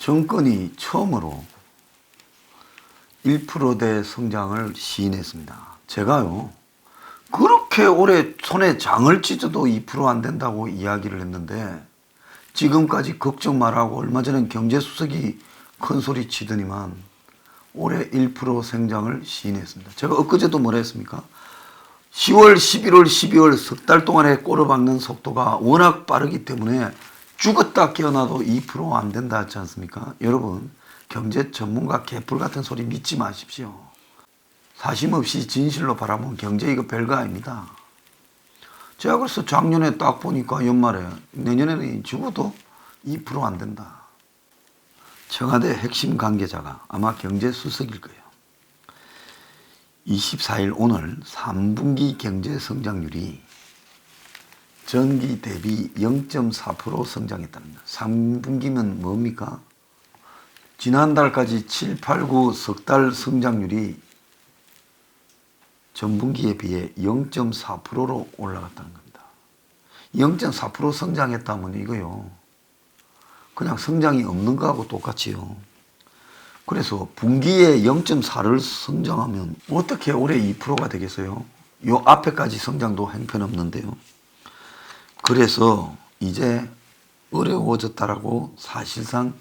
정권이 처음으로 1%대 성장을 시인했습니다. 제가요, 그렇게 오래 손에 장을 찢어도 2% 안 된다고 이야기를 했는데 지금까지 걱정 말라고 얼마 전에 경제수석이 큰 소리 치더니만 올해 1% 성장을 시인했습니다. 제가 엊그제도 뭐라 했습니까? 10월, 11월, 12월 석 달 동안에 꼬르박는 속도가 워낙 빠르기 때문에 죽었다 깨어나도 2% 안 된다 하지 않습니까? 여러분, 경제 전문가 개뿔 같은 소리 믿지 마십시오. 사심 없이 진실로 바라보면 경제 이거 별거 아닙니다. 제가 그래서 작년에 딱 보니까 연말에 내년에는 죽어도 2% 안 된다. 청와대 핵심 관계자가 아마 경제수석일 거예요. 24일 오늘 3분기 경제 성장률이 전기 대비 0.4% 성장했다는 거예요. 3분기면 뭡니까? 지난달까지 7, 8, 9 석 달 성장률이 전분기에 비해 0.4%로 올라갔다는 겁니다. 0.4% 성장했다면 이거요, 그냥 성장이 없는 거하고 똑같지요. 그래서 분기에 0.4를 성장하면 어떻게 올해 2%가 되겠어요? 요 앞에까지 성장도 형편없는데요. 그래서 이제 어려워졌다라고 사실상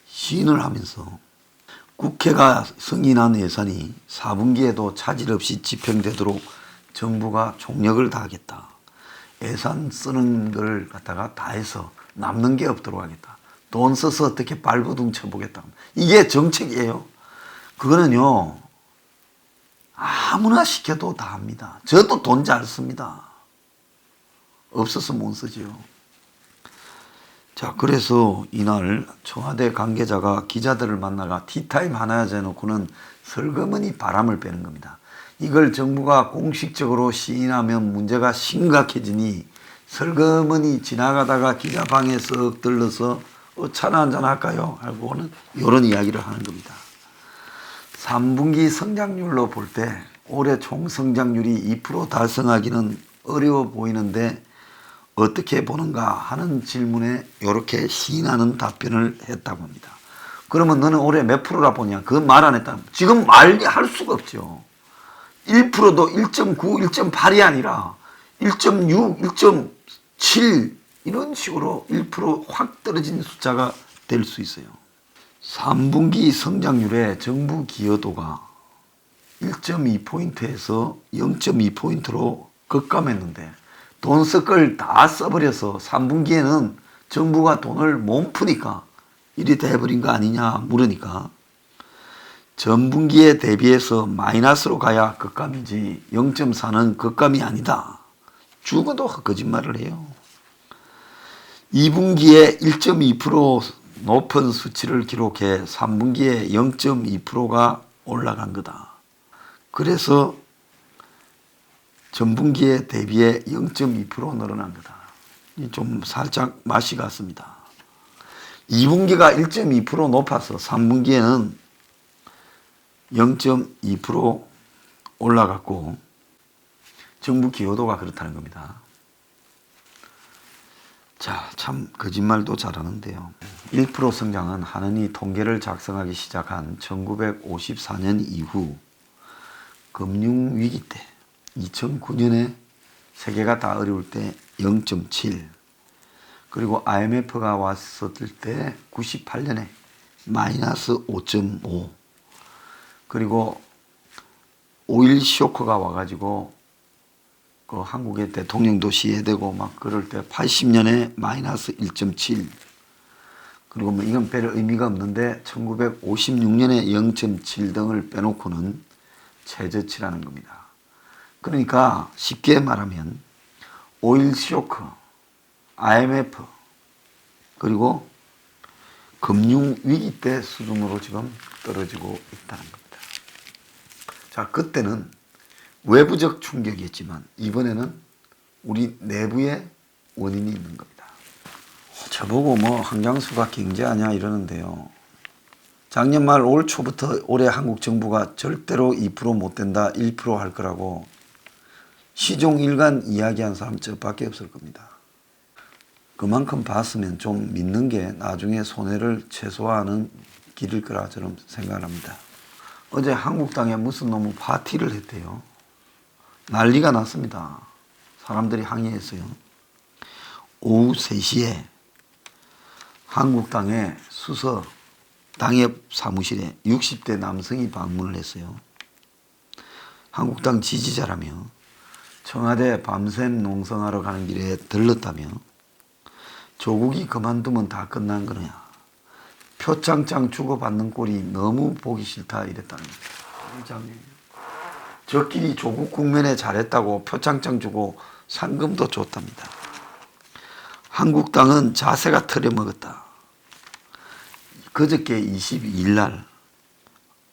시인을 하면서 국회가 승인한 예산이 4분기에도 차질 없이 집행되도록 정부가 총력을 다하겠다. 예산 쓰는 걸 갖다가 다 해서 남는 게 없도록 하겠다. 돈 써서 어떻게 발버둥 쳐보겠다. 이게 정책이에요. 그거는요, 아무나 시켜도 다 합니다. 저도 돈 잘 씁니다. 없어서 못 쓰지요. 자, 그래서 이날 청와대 관계자가 기자들을 만나가 티타임 하나 해놓고는 설거머니 바람을 빼는 겁니다. 이걸 정부가 공식적으로 시인하면 문제가 심각해지니 설거머니 지나가다가 기자방에 쓱 들러서 차나 한잔 할까요? 하고는 이런 이야기를 하는 겁니다. 3분기 성장률로 볼 때 올해 총 성장률이 2% 달성하기는 어려워 보이는데 어떻게 보는가 하는 질문에 이렇게 시인하는 답변을 했다고 합니다. 그러면 너는 올해 몇 프로라 보냐? 그건 말 안 했다. 지금 말할 수가 없죠. 1%도 1.9, 1.8이 아니라 1.6, 1.7 이런 식으로 1%확 떨어진 숫자가 될 수 있어요. 3분기 성장률의 정부 기여도가 1.2포인트에서 0.2포인트로 급감했는데 돈 쓸 걸 다 써버려서 3분기에는 정부가 돈을 못 푸니까 이리 돼버린 거 아니냐 물으니까 전분기에 대비해서 마이너스로 가야 급감이지 0.4는 급감이 아니다. 죽어도 거짓말을 해요. 2분기에 1.2% 높은 수치를 기록해 3분기에 0.2%가 올라간 거다. 그래서 전분기에 대비해 0.2% 늘어난 거다. 좀 살짝 맛이 갔습니다. 2분기가 1.2% 높아서 3분기에는 0.2% 올라갔고 정부 기여도가 그렇다는 겁니다. 자, 참 거짓말도 잘하는데요. 1% 성장은 한은이 통계를 작성하기 시작한 1954년 이후 금융위기 때 2009년에 세계가 다 어려울 때 0.7 그리고 IMF가 왔을 때 98년에 마이너스 5.5 그리고 오일 쇼크가 와가지고 그 한국의 대통령도 시해되고 막 그럴 때 80년에 마이너스 1.7 그리고 뭐 이건 별 의미가 없는데 1956년에 0.7 등을 빼놓고는 최저치라는 겁니다. 그러니까 쉽게 말하면 오일 쇼크, IMF 그리고 금융위기 때 수준으로 지금 떨어지고 있다는 겁니다. 자, 그때는 외부적 충격이었지만 이번에는 우리 내부의 원인이 있는 겁니다. 저보고 뭐 한장수가 경제하냐 이러는데요. 작년 말 올 초부터 올해 한국 정부가 절대로 2%못 된다 1% 할 거라고 시종일관 이야기한 사람 저밖에 없을 겁니다. 그만큼 봤으면 좀 믿는 게 나중에 손해를 최소화하는 길일 거라 저는 생각합니다. 어제 한국당에 무슨 놈의 파티를 했대요. 난리가 났습니다. 사람들이 항의했어요. 오후 3시에 한국당의 수서 당협 사무실에 60대 남성이 방문을 했어요. 한국당 지지자라며 청와대 밤샘 농성하러 가는 길에 들렀다며 조국이 그만두면 다 끝난 거냐. 표창장 주고받는 꼴이 너무 보기 싫다 이랬다는 거예요. 저끼리 조국 국면에 잘했다고 표창장 주고 상금도 줬답니다. 한국당은 자세가 틀려먹었다. 그저께 22일 날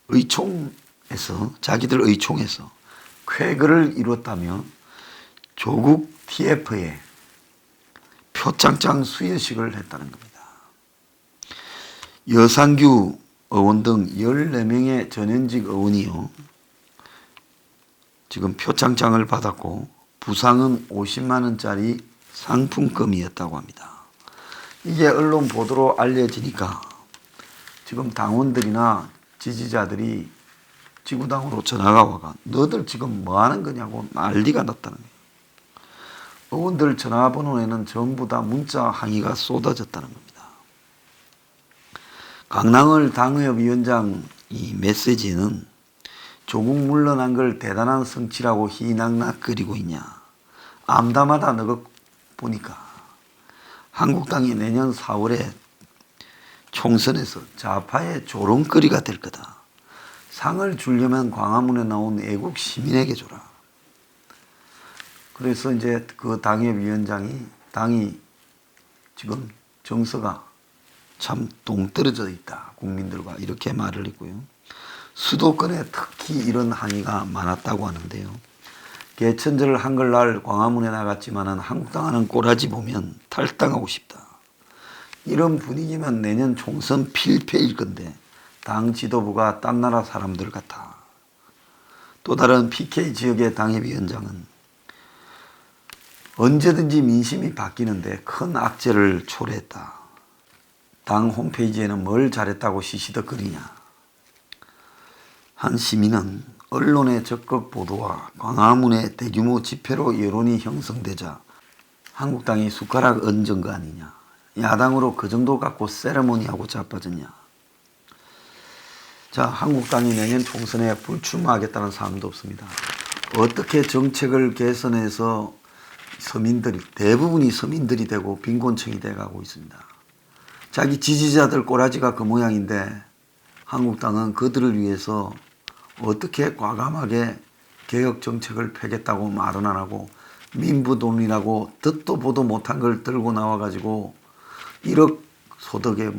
의총에서 자기들 의총에서 쾌거를 이뤘다며 조국 TF에 표창장 수여식을 했다는 겁니다. 여상규 의원 등 14명의 전현직 의원이요. 지금 표창장을 받았고 부상은 50만 원짜리 상품금이었다고 합니다. 이게 언론 보도로 알려지니까 지금 당원들이나 지지자들이 지구당으로 전화가 와가 너들 지금 뭐 하는 거냐고 난리가 났다는 거예요. 의원들 전화번호에는 전부 다 문자 항의가 쏟아졌다는 겁니다. 강남을 당협위원장 이 메시지는 조국 물러난 걸 대단한 성취라고 희낙낙거리고 있냐. 암담하다 너가 보니까 한국당이 내년 4월에 총선에서 좌파의 조롱거리가 될 거다. 상을 주려면 광화문에 나온 애국 시민에게 줘라. 그래서 이제 그 당협위원장이 당이 지금 정서가 참 동떨어져 있다. 국민들과 이렇게 말을 했고요. 수도권에 특히 이런 항의가 많았다고 하는데요. 개천절 한글날 광화문에 나갔지만은 한국당하는 꼬라지 보면 탈당하고 싶다. 이런 분위기면 내년 총선 필패일 건데 당 지도부가 딴 나라 사람들 같아. 또 다른 PK 지역의 당협위원장은 언제든지 민심이 바뀌는데 큰 악재를 초래했다. 당 홈페이지에는 뭘 잘했다고 시시덕거리냐. 한 시민은 언론의 적극 보도와 광화문의 대규모 집회로 여론이 형성되자 한국당이 숟가락 얹은 거 아니냐. 야당으로 그 정도 갖고 세레모니하고 자빠졌냐. 자, 한국당이 내년 총선에 불출마하겠다는 사람도 없습니다. 어떻게 정책을 개선해서 서민들이 대부분이 서민들이 되고 빈곤층이 돼가고 있습니다. 자기 지지자들 꼬라지가 그 모양인데 한국당은 그들을 위해서 어떻게 과감하게 개혁 정책을 펴겠다고 말은 안 하고 민부돈이라고 듣도 보도 못한 걸 들고 나와가지고 1억 소득에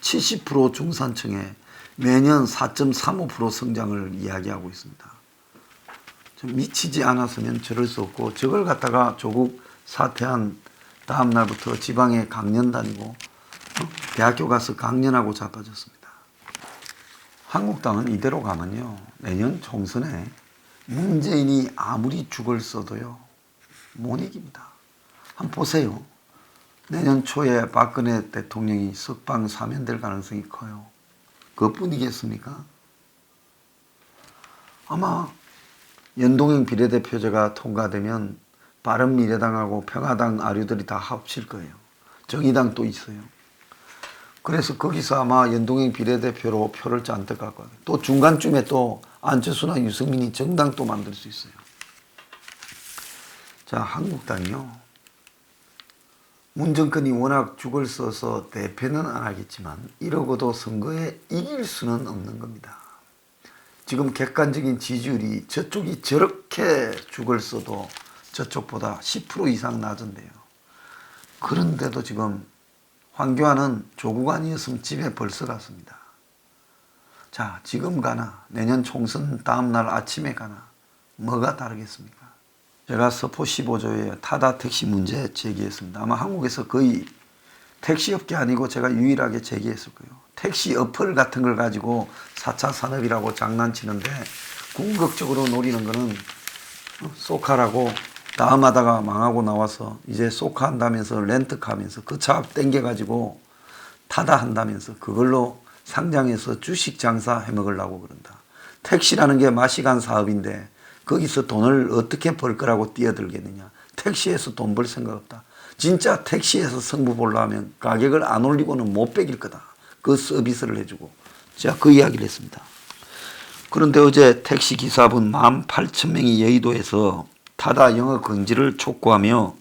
70% 중산층에 매년 4.35% 성장을 이야기하고 있습니다. 좀 미치지 않았으면 저럴 수 없고 저걸 갖다가 조국 사퇴한 다음 날부터 지방에 강연 다니고 대학교 가서 강연하고 자빠졌습니다. 한국당은 이대로 가면요. 내년 총선에 문재인이 아무리 죽을 써도요. 못 이깁니다. 한번 보세요. 내년 초에 박근혜 대통령이 석방 사면될 가능성이 커요. 그것뿐이겠습니까? 아마 연동형 비례대표제가 통과되면 바른미래당하고 평화당 아류들이 다 합칠 거예요. 정의당 또 있어요. 그래서 거기서 아마 연동형 비례대표로 표를 잔뜩 갖고 와요. 또 중간쯤에 또 안철수나 유승민이 정당 또 만들 수 있어요. 자, 한국당이요. 문정권이 워낙 죽을 써서 대패는 안 하겠지만 이러고도 선거에 이길 수는 없는 겁니다. 지금 객관적인 지지율이 저쪽이 저렇게 죽을 써도 저쪽보다 10% 이상 낮은데요. 그런데도 지금 황교안은 조국 아니었으면 집에 벌써 갔습니다. 자, 지금 가나 내년 총선 다음 날 아침에 가나 뭐가 다르겠습니까? 제가 서포 15조에 타다 택시 문제 제기했습니다. 아마 한국에서 거의 택시업계 아니고 제가 유일하게 제기했을 거예요. 택시 어플 같은 걸 가지고 4차 산업이라고 장난치는데 궁극적으로 노리는 거는 쏘카라고 다음 하다가 망하고 나와서 이제 소카 한다면서 렌트카 하면서 그 차 땡겨가지고 타다 한다면서 그걸로 상장해서 주식 장사 해먹으려고 그런다. 택시라는 게 마시간 사업인데 거기서 돈을 어떻게 벌 거라고 뛰어들겠느냐. 택시에서 돈 벌 생각 없다. 진짜 택시에서 승부 보려면 가격을 안 올리고는 못 빼길 거다. 그 서비스를 해주고. 제가 그 이야기를 했습니다. 그런데 어제 택시 기사분 18,000명이 여의도에서 타다 영업 금지를 촉구하며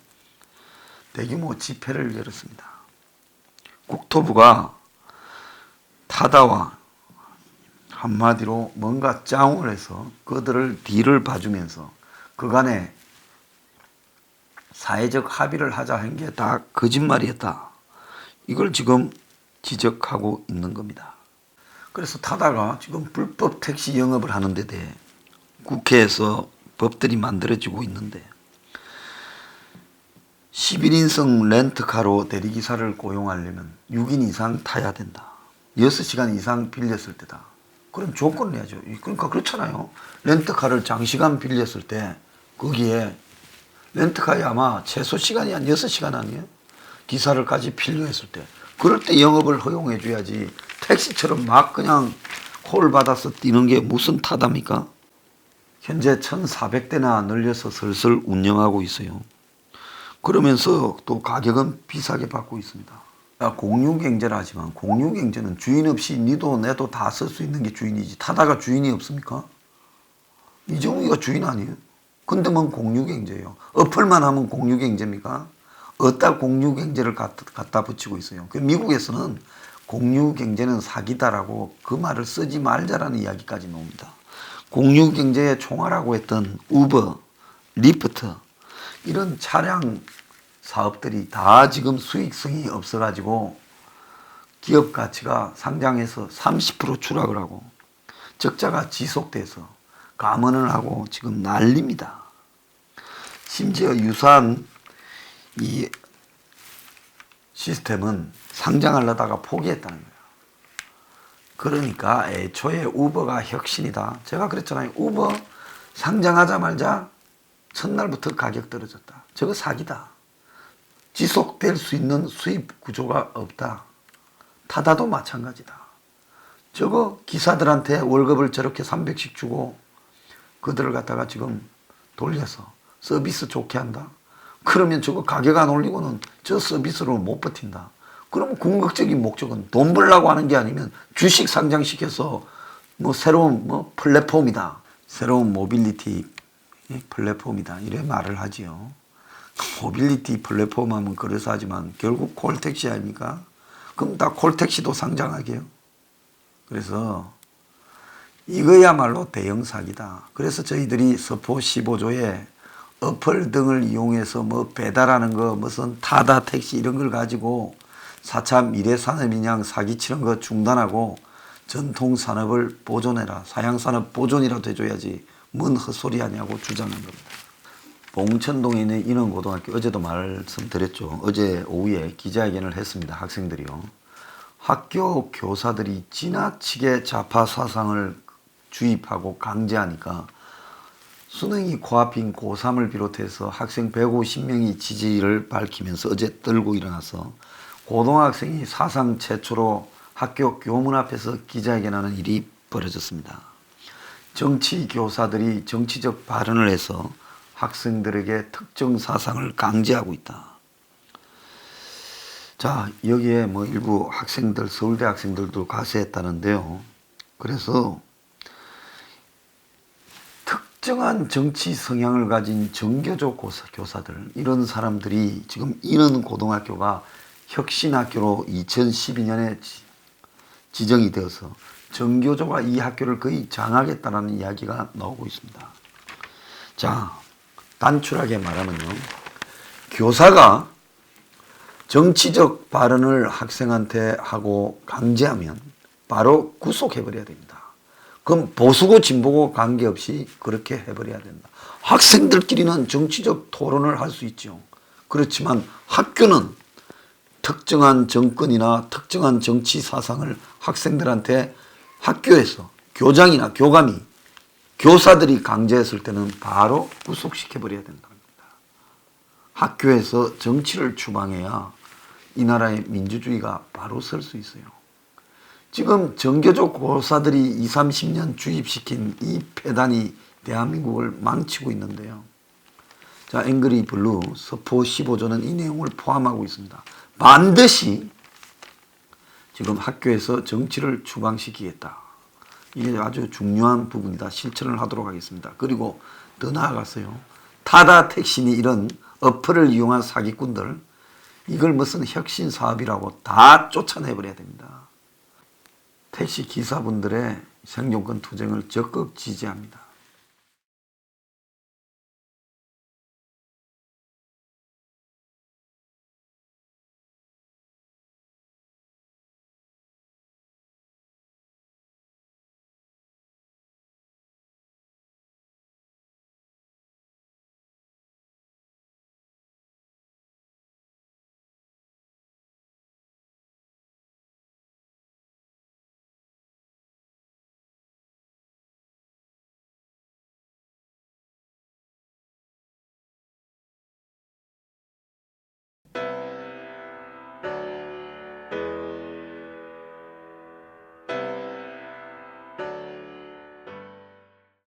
대규모 집회를 열었습니다. 국토부가 타다와 한마디로 뭔가 짜웅을 해서 그들을 뒤를 봐주면서 그간에 사회적 합의를 하자 한 게 다 거짓말이었다. 이걸 지금 지적하고 있는 겁니다. 그래서 타다가 지금 불법 택시 영업을 하는 데 대해 국회에서 법들이 만들어지고 있는데 11인승 렌트카로 대리기사를 고용하려면 6인 이상 타야 된다. 6시간 이상 빌렸을 때다. 그럼 조건을 내야죠. 그러니까 그렇잖아요. 렌트카를 장시간 빌렸을 때 거기에 렌트카에 아마 최소 시간이 한 6시간 아니에요? 기사를까지 필요했을 때. 그럴 때 영업을 허용해 줘야지 택시처럼 막 그냥 콜 받아서 뛰는 게 무슨 타답니까? 현재 1,400대나 늘려서 슬슬 운영하고 있어요. 그러면서 또 가격은 비싸게 받고 있습니다. 공유경제를 하지만 공유경제는 주인 없이 니도 내도 다 쓸 수 있는 게 주인이지. 타다가 주인이 없습니까? 이정우가 주인 아니에요? 근데 뭔 공유경제예요. 어플만 하면 공유경제입니까? 어디다 공유경제를 갖다 붙이고 있어요. 미국에서는 공유경제는 사기다라고 그 말을 쓰지 말자라는 이야기까지 나옵니다. 공유경제의 총알하고 했던 우버, 리프트 이런 차량 사업들이 다 지금 수익성이 없어가지고 기업 가치가 상장해서 30% 추락을 하고 적자가 지속돼서 감원을 하고 지금 난립니다. 심지어 유사한 이 시스템은 상장하려다가 포기했다는 거예요. 그러니까 애초에 우버가 혁신이다. 제가 그랬잖아요. 우버 상장하자마자 첫날부터 가격 떨어졌다. 저거 사기다. 지속될 수 있는 수입 구조가 없다. 타다도 마찬가지다. 저거 기사들한테 월급을 저렇게 300씩 주고 그들을 갖다가 지금 돌려서 서비스 좋게 한다. 그러면 저거 가격 안 올리고는 저 서비스로 못 버틴다. 그럼 궁극적인 목적은 돈 벌려고 하는 게 아니면 주식 상장시켜서 뭐 새로운 뭐 플랫폼이다. 새로운 모빌리티 플랫폼이다. 이래 말을 하지요. 모빌리티 플랫폼 하면 그래서 하지만 결국 콜택시 아닙니까? 그럼 다 콜택시도 상장하게요. 그래서 이거야말로 대형 사기다. 그래서 저희들이 서포 15조에 어플 등을 이용해서 뭐 배달하는 거 무슨 타다 택시 이런 걸 가지고 4차 미래산업인양 사기치는 거 중단하고 전통산업을 보존해라. 사양산업 보존이라도 해줘야지 뭔 헛소리 하냐고 주장한 겁니다. 봉천동에 있는 인원고등학교 어제도 말씀드렸죠. 어제 오후에 기자회견을 했습니다. 학생들이요. 학교 교사들이 지나치게 좌파 사상을 주입하고 강제하니까 수능이 코앞인 고3을 비롯해서 학생 150명이 지지를 밝히면서 어제 떨고 일어나서 고등학생이 사상 최초로 학교 교문 앞에서 기자회견하는 일이 벌어졌습니다. 정치 교사들이 정치적 발언을 해서 학생들에게 특정 사상을 강제하고 있다. 자, 여기에 뭐 일부 학생들, 서울대 학생들도 가세했다는데요. 그래서 특정한 정치 성향을 가진 정교조 교사들, 이런 사람들이 지금 인원고등학교가 혁신학교로 2012년에 지정이 되어서 정교조가 이 학교를 거의 장악했다는 이야기가 나오고 있습니다. 자, 단출하게 말하면요. 교사가 정치적 발언을 학생한테 하고 강제하면 바로 구속해버려야 됩니다. 그럼 보수고 진보고 관계없이 그렇게 해버려야 된다. 학생들끼리는 정치적 토론을 할 수 있죠. 그렇지만 학교는 특정한 정권이나 특정한 정치 사상을 학생들한테 학교에서 교장이나 교감이 교사들이 강제했을 때는 바로 구속시켜버려야 된다는 겁니다. 학교에서 정치를 추방해야 이 나라의 민주주의가 바로 설 수 있어요. 지금 정교조 고사들이 20, 30년 주입시킨 이 폐단이 대한민국을 망치고 있는데요. 자, 앵그리 블루 서포 15조는 이 내용을 포함하고 있습니다. 반드시 지금 학교에서 정치를 추방시키겠다. 이게 아주 중요한 부분이다. 실천을 하도록 하겠습니다. 그리고 더 나아가서요. 타다 택시니 이런 어플을 이용한 사기꾼들, 이걸 무슨 혁신 사업이라고 다 쫓아내버려야 됩니다. 택시 기사분들의 생존권 투쟁을 적극 지지합니다.